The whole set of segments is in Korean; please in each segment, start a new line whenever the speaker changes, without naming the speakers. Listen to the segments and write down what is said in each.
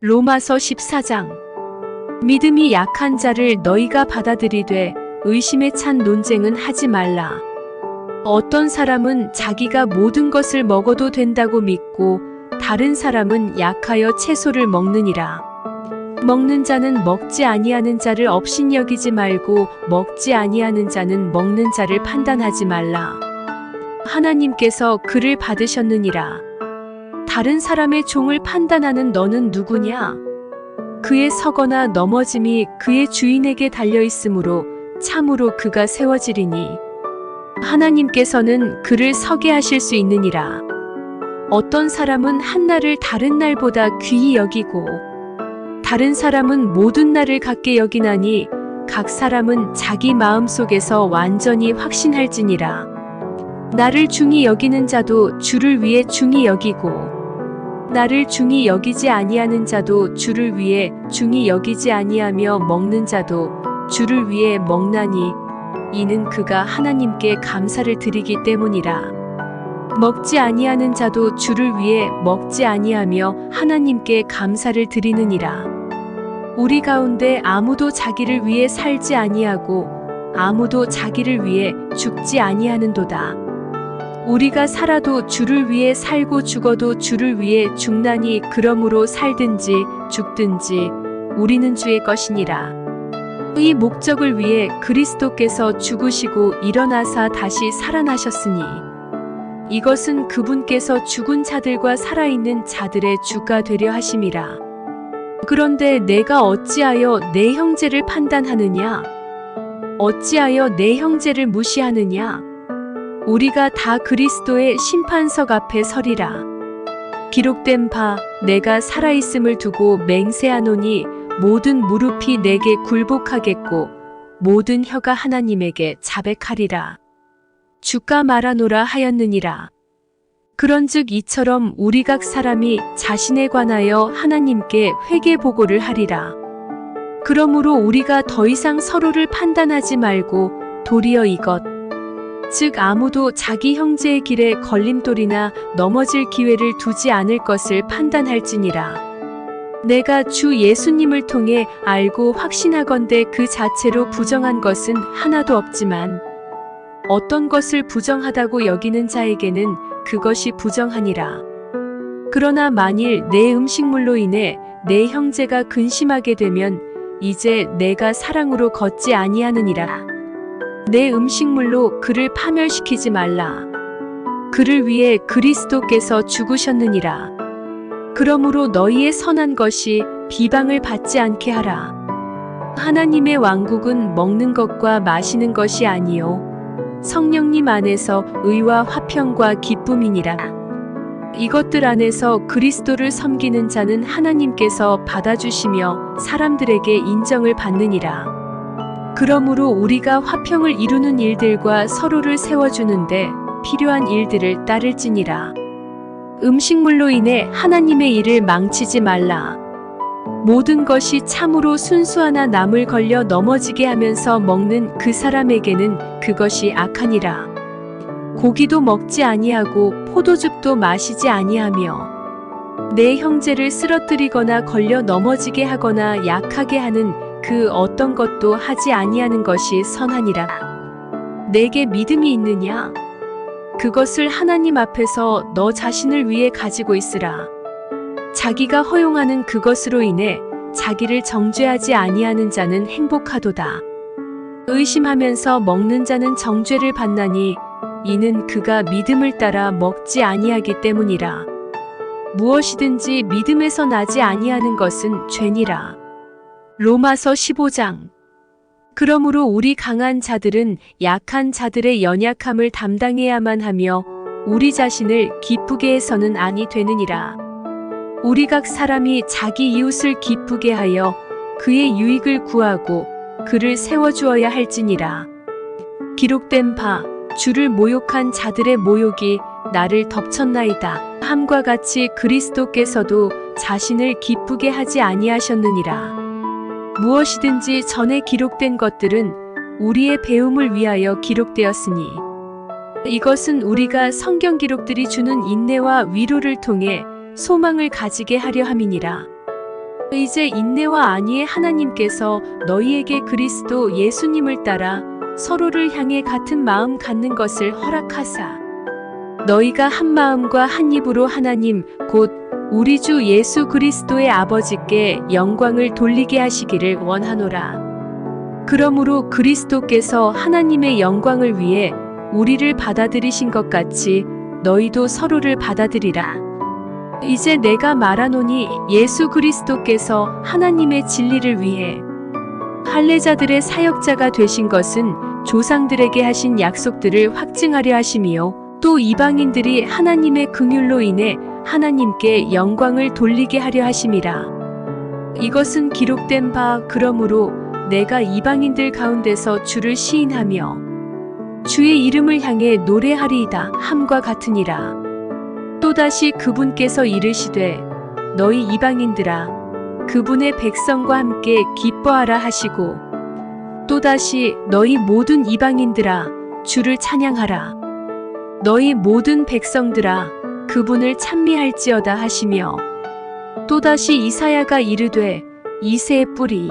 로마서 14장. 믿음이 약한 자를 너희가 받아들이되 의심에 찬 논쟁은 하지 말라. 어떤 사람은 자기가 모든 것을 먹어도 된다고 믿고 다른 사람은 약하여 채소를 먹느니라. 먹는 자는 먹지 아니하는 자를 업신 여기지 말고 먹지 아니하는 자는 먹는 자를 판단하지 말라. 하나님께서 그를 받으셨느니라. 다른 사람의 종을 판단하는 너는 누구냐? 그의 서거나 넘어짐이 그의 주인에게 달려 있으므로 참으로 그가 세워지리니 하나님께서는 그를 서게 하실 수 있느니라. 어떤 사람은 한 날을 다른 날보다 귀히 여기고 다른 사람은 모든 날을 같게 여기나니 각 사람은 자기 마음속에서 완전히 확신할지니라. 나를 중히 여기는 자도 주를 위해 중히 여기고 나를 중히 여기지 아니하는 자도 주를 위해 중히 여기지 아니하며 먹는 자도 주를 위해 먹나니 이는 그가 하나님께 감사를 드리기 때문이라. 먹지 아니하는 자도 주를 위해 먹지 아니하며 하나님께 감사를 드리느니라. 우리 가운데 아무도 자기를 위해 살지 아니하고 아무도 자기를 위해 죽지 아니하는도다. 우리가 살아도 주를 위해 살고 죽어도 주를 위해 죽나니 그러므로 살든지 죽든지 우리는 주의 것이니라. 이 목적을 위해 그리스도께서 죽으시고 일어나사 다시 살아나셨으니 이것은 그분께서 죽은 자들과 살아있는 자들의 주가 되려 하심이라. 그런데 내가 어찌하여 내 형제를 판단하느냐? 어찌하여 내 형제를 무시하느냐? 우리가 다 그리스도의 심판석 앞에 서리라. 기록된 바 내가 살아있음을 두고 맹세하노니 모든 무릎이 내게 굴복하겠고 모든 혀가 하나님에게 자백하리라. 주가 말하노라 하였느니라. 그런즉 이처럼 우리 각 사람이 자신에 관하여 하나님께 회개 보고를 하리라. 그러므로 우리가 더 이상 서로를 판단하지 말고 도리어 이것 즉 아무도 자기 형제의 길에 걸림돌이나 넘어질 기회를 두지 않을 것을 판단할지니라. 내가 주 예수님을 통해 알고 확신하건대 그 자체로 부정한 것은 하나도 없지만 어떤 것을 부정하다고 여기는 자에게는 그것이 부정하니라. 그러나 만일 내 음식물로 인해 내 형제가 근심하게 되면 이제 내가 사랑으로 걷지 아니하느니라. 내 음식물로 그를 파멸시키지 말라. 그를 위해 그리스도께서 죽으셨느니라. 그러므로 너희의 선한 것이 비방을 받지 않게 하라. 하나님의 왕국은 먹는 것과 마시는 것이 아니요 성령님 안에서 의와 화평과 기쁨이니라. 이것들 안에서 그리스도를 섬기는 자는 하나님께서 받아주시며 사람들에게 인정을 받느니라. 그러므로 우리가 화평을 이루는 일들과 서로를 세워주는데 필요한 일들을 따를지니라. 음식물로 인해 하나님의 일을 망치지 말라. 모든 것이 참으로 순수하나 남을 걸려 넘어지게 하면서 먹는 그 사람에게는 그것이 악하니라. 고기도 먹지 아니하고 포도즙도 마시지 아니하며 내 형제를 쓰러뜨리거나 걸려 넘어지게 하거나 약하게 하는 그 어떤 것도 하지 아니하는 것이 선하니라. 내게 믿음이 있느냐? 그것을 하나님 앞에서 너 자신을 위해 가지고 있으라. 자기가 허용하는 그것으로 인해 자기를 정죄하지 아니하는 자는 행복하도다. 의심하면서 먹는 자는 정죄를 받나니 이는 그가 믿음을 따라 먹지 아니하기 때문이라. 무엇이든지 믿음에서 나지 아니하는 것은 죄니라. 로마서 15장. 그러므로 우리 강한 자들은 약한 자들의 연약함을 담당해야만 하며 우리 자신을 기쁘게 해서는 아니 되느니라. 우리 각 사람이 자기 이웃을 기쁘게 하여 그의 유익을 구하고 그를 세워주어야 할지니라. 기록된 바 주를 모욕한 자들의 모욕이 나를 덮쳤나이다 함과 같이 그리스도께서도 자신을 기쁘게 하지 아니하셨느니라. 무엇이든지 전에 기록된 것들은 우리의 배움을 위하여 기록되었으니 이것은 우리가 성경 기록들이 주는 인내와 위로를 통해 소망을 가지게 하려 함이니라. 이제 인내와 안위의 하나님께서 너희에게 그리스도 예수님을 따라 서로를 향해 같은 마음 갖는 것을 허락하사 너희가 한 마음과 한 입으로 하나님 곧 우리 주 예수 그리스도의 아버지께 영광을 돌리게 하시기를 원하노라. 그러므로 그리스도께서 하나님의 영광을 위해 우리를 받아들이신 것 같이 너희도 서로를 받아들이라. 이제 내가 말하노니 예수 그리스도께서 하나님의 진리를 위해 할례자들의 사역자가 되신 것은 조상들에게 하신 약속들을 확증하려 하심이요 또 이방인들이 하나님의 긍휼로 인해 하나님께 영광을 돌리게 하려 하심이라. 이것은 기록된 바 그러므로 내가 이방인들 가운데서 주를 시인하며 주의 이름을 향해 노래하리이다 함과 같으니라. 또다시 그분께서 이르시되 너희 이방인들아 그분의 백성과 함께 기뻐하라 하시고 또다시 너희 모든 이방인들아 주를 찬양하라. 너희 모든 백성들아 그분을 찬미할지어다 하시며 또다시 이사야가 이르되 이새의 뿌리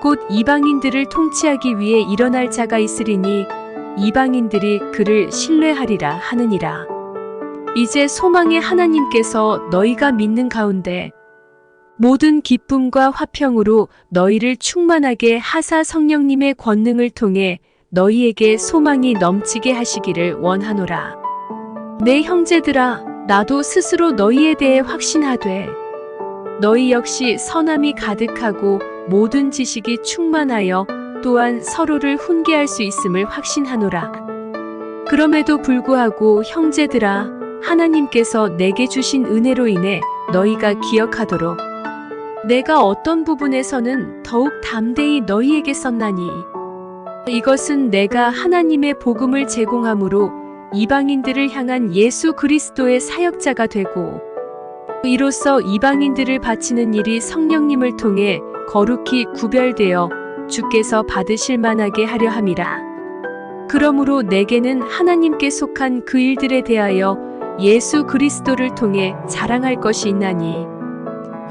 곧 이방인들을 통치하기 위해 일어날 자가 있으리니 이방인들이 그를 신뢰하리라 하느니라. 이제 소망의 하나님께서 너희가 믿는 가운데 모든 기쁨과 화평으로 너희를 충만하게 하사 성령님의 권능을 통해 너희에게 소망이 넘치게 하시기를 원하노라. 내 형제들아 나도 스스로 너희에 대해 확신하되 너희 역시 선함이 가득하고 모든 지식이 충만하여 또한 서로를 훈계할 수 있음을 확신하노라. 그럼에도 불구하고 형제들아 하나님께서 내게 주신 은혜로 인해 너희가 기억하도록 내가 어떤 부분에서는 더욱 담대히 너희에게 썼나니 이것은 내가 하나님의 복음을 제공함으로 이방인들을 향한 예수 그리스도의 사역자가 되고 이로써 이방인들을 바치는 일이 성령님을 통해 거룩히 구별되어 주께서 받으실 만하게 하려 함이라. 그러므로 내게는 하나님께 속한 그 일들에 대하여 예수 그리스도를 통해 자랑할 것이 있나니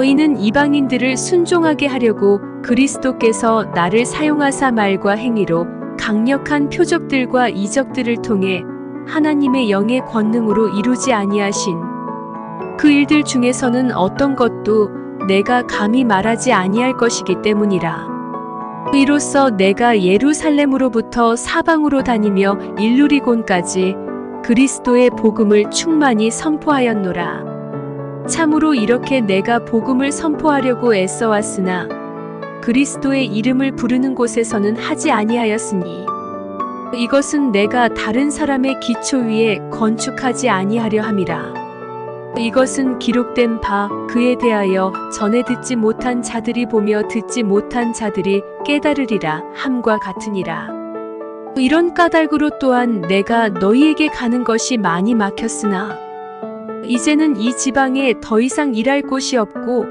이는 이방인들을 순종하게 하려고 그리스도께서 나를 사용하사 말과 행위로 강력한 표적들과 이적들을 통해 하나님의 영의 권능으로 이루지 아니하신 그 일들 중에서는 어떤 것도 내가 감히 말하지 아니할 것이기 때문이라. 이로써 내가 예루살렘으로부터 사방으로 다니며 일루리곤까지 그리스도의 복음을 충만히 선포하였노라. 참으로 이렇게 내가 복음을 선포하려고 애써왔으나 그리스도의 이름을 부르는 곳에서는 하지 아니하였으니 이것은 내가 다른 사람의 기초 위에 건축하지 아니하려 함이라. 이것은 기록된 바 그에 대하여 전에 듣지 못한 자들이 보며 듣지 못한 자들이 깨달으리라 함과 같으니라. 이런 까닭으로 또한 내가 너희에게 가는 것이 많이 막혔으나 이제는 이 지방에 더 이상 일할 곳이 없고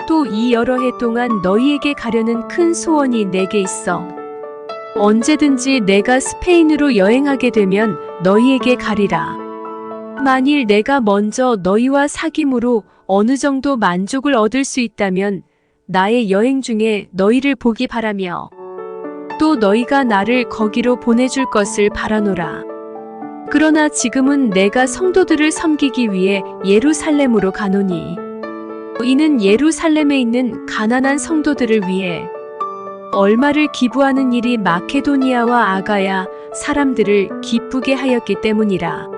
또 이 여러 해 동안 너희에게 가려는 큰 소원이 내게 있어 언제든지 내가 스페인으로 여행하게 되면 너희에게 가리라. 만일 내가 먼저 너희와 사귐으로 어느 정도 만족을 얻을 수 있다면 나의 여행 중에 너희를 보기 바라며 또 너희가 나를 거기로 보내줄 것을 바라노라. 그러나 지금은 내가 성도들을 섬기기 위해 예루살렘으로 가노니 이는 예루살렘에 있는 가난한 성도들을 위해 얼마를 기부하는 일이 마케도니아와 아가야 사람들을 기쁘게 하였기 때문이라.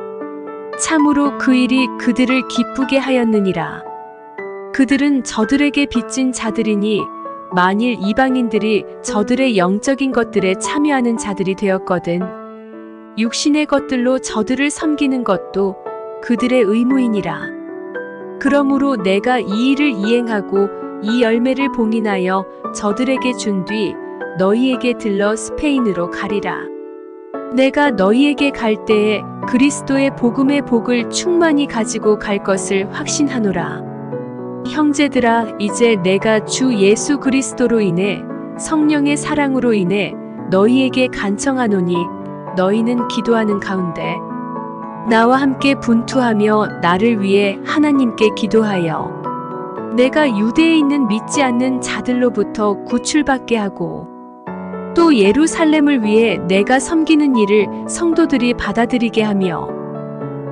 참으로 그 일이 그들을 기쁘게 하였느니라. 그들은 저들에게 빚진 자들이니 만일 이방인들이 저들의 영적인 것들에 참여하는 자들이 되었거든 육신의 것들로 저들을 섬기는 것도 그들의 의무이니라. 그러므로 내가 이 일을 이행하고 이 열매를 봉인하여 저들에게 준 뒤 너희에게 들러 스페인으로 가리라. 내가 너희에게 갈 때에 그리스도의 복음의 복을 충만히 가지고 갈 것을 확신하노라. 형제들아 이제 내가 주 예수 그리스도로 인해 성령의 사랑으로 인해 너희에게 간청하노니 너희는 기도하는 가운데 나와 함께 분투하며 나를 위해 하나님께 기도하여 내가 유대에 있는 믿지 않는 자들로부터 구출받게 하고 또 예루살렘을 위해 내가 섬기는 일을 성도들이 받아들이게 하며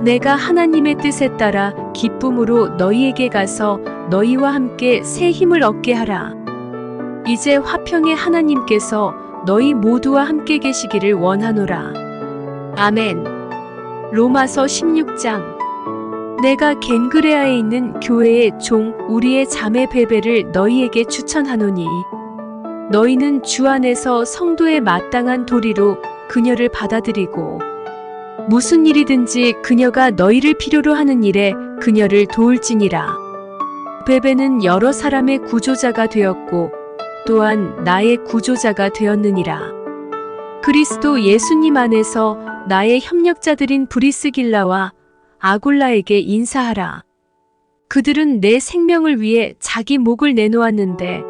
내가 하나님의 뜻에 따라 기쁨으로 너희에게 가서 너희와 함께 새 힘을 얻게 하라. 이제 화평의 하나님께서 너희 모두와 함께 계시기를 원하노라. 아멘. 로마서 16장. 내가 겐그레아에 있는 교회의 종 우리의 자매 베베를 너희에게 추천하노니 너희는 주 안에서 성도의 마땅한 도리로 그녀를 받아들이고 무슨 일이든지 그녀가 너희를 필요로 하는 일에 그녀를 도울지니라. 베베는 여러 사람의 구조자가 되었고 또한 나의 구조자가 되었느니라. 그리스도 예수님 안에서 나의 협력자들인 브리스길라와 아굴라에게 인사하라. 그들은 내 생명을 위해 자기 목을 내놓았는데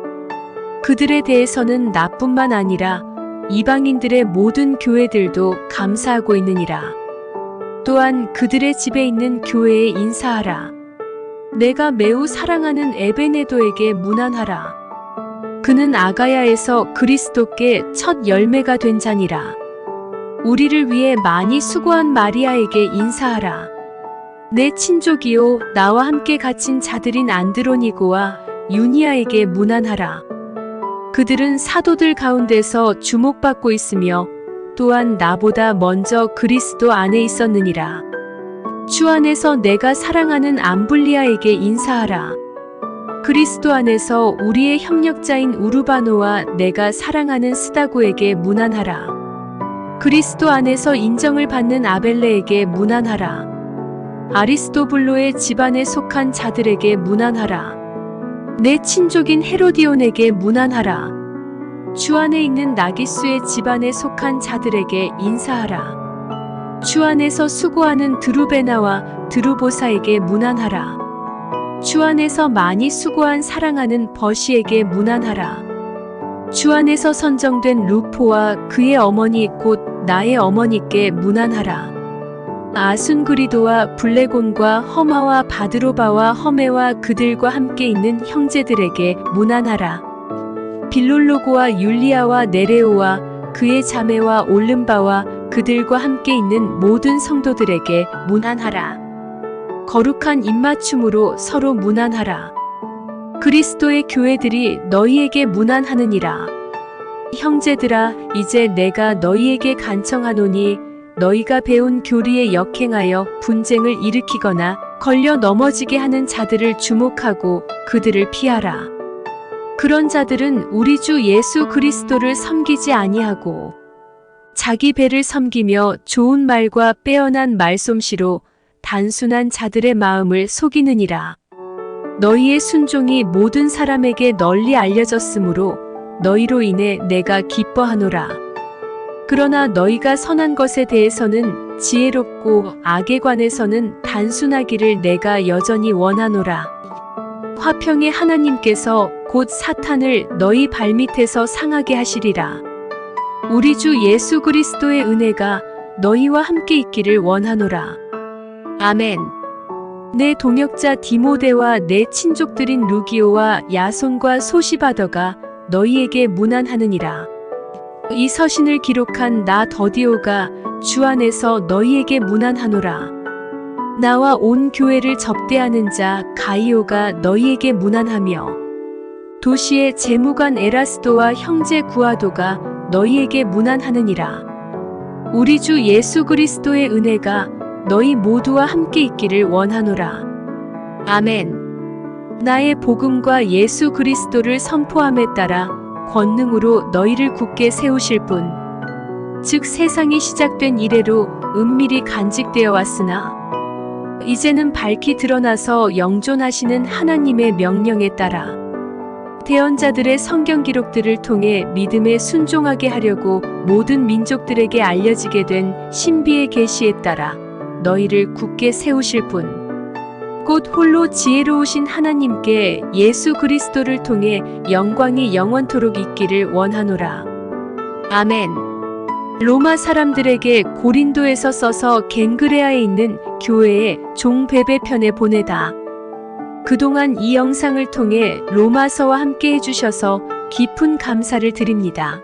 그들에 대해서는 나뿐만 아니라 이방인들의 모든 교회들도 감사하고 있느니라. 또한 그들의 집에 있는 교회에 인사하라. 내가 매우 사랑하는 에베네도에게 문안하라. 그는 아가야에서 그리스도께 첫 열매가 된 자니라. 우리를 위해 많이 수고한 마리아에게 인사하라. 내 친족이요 나와 함께 갇힌 자들인 안드로니고와 유니아에게 문안하라. 그들은 사도들 가운데서 주목받고 있으며 또한 나보다 먼저 그리스도 안에 있었느니라. 주 안에서 내가 사랑하는 암블리아에게 인사하라. 그리스도 안에서 우리의 협력자인 우르바노와 내가 사랑하는 스다고에게 문안하라. 그리스도 안에서 인정을 받는 아벨레에게 문안하라. 아리스토블로의 집안에 속한 자들에게 문안하라. 내 친족인 헤로디온에게 문안하라. 주 안에 있는 나기수의 집안에 속한 자들에게 인사하라. 주 안에서 수고하는 드루베나와 드루보사에게 문안하라. 주 안에서 많이 수고한 사랑하는 버시에게 문안하라. 주 안에서 선정된 루포와 그의 어머니 곧 나의 어머니께 문안하라. 아순그리도와 블레곤과 허마와 바드로바와 허메와 그들과 함께 있는 형제들에게 문안하라. 빌롤로고와 율리아와 네레오와 그의 자매와 올름바와 그들과 함께 있는 모든 성도들에게 문안하라. 거룩한 입맞춤으로 서로 문안하라. 그리스도의 교회들이 너희에게 문안하느니라. 형제들아, 이제 내가 너희에게 간청하노니 너희가 배운 교리에 역행하여 분쟁을 일으키거나 걸려 넘어지게 하는 자들을 주목하고 그들을 피하라. 그런 자들은 우리 주 예수 그리스도를 섬기지 아니하고 자기 배를 섬기며 좋은 말과 빼어난 말솜씨로 단순한 자들의 마음을 속이느니라. 너희의 순종이 모든 사람에게 널리 알려졌으므로 너희로 인해 내가 기뻐하노라. 그러나 너희가 선한 것에 대해서는 지혜롭고 악에 관해서는 단순하기를 내가 여전히 원하노라. 화평의 하나님께서 곧 사탄을 너희 발밑에서 상하게 하시리라. 우리 주 예수 그리스도의 은혜가 너희와 함께 있기를 원하노라. 아멘. 내 동역자 디모데와 내 친족들인 루기오와 야손과 소시바더가 너희에게 문안하느니라. 이 서신을 기록한 나 더디오가 주 안에서 너희에게 문안하노라. 나와 온 교회를 접대하는 자 가이오가 너희에게 문안하며 도시의 재무관 에라스도와 형제 구아도가 너희에게 문안하느니라. 우리 주 예수 그리스도의 은혜가 너희 모두와 함께 있기를 원하노라. 아멘. 나의 복음과 예수 그리스도를 선포함에 따라 권능으로 너희를 굳게 세우실 분, 즉 세상이 시작된 이래로 은밀히 간직되어 왔으나 이제는 밝히 드러나서 영존하시는 하나님의 명령에 따라 대언자들의 성경 기록들을 통해 믿음에 순종하게 하려고 모든 민족들에게 알려지게 된 신비의 계시에 따라 너희를 굳게 세우실 분, 곧 홀로 지혜로우신 하나님께 예수 그리스도를 통해 영광이 영원토록 있기를 원하노라. 아멘. 로마 사람들에게 고린도에서 써서 겐그레아에 있는 교회의 종 베베 편에 보내다. 그동안 이 영상을 통해 로마서와 함께 해주셔서 깊은 감사를 드립니다.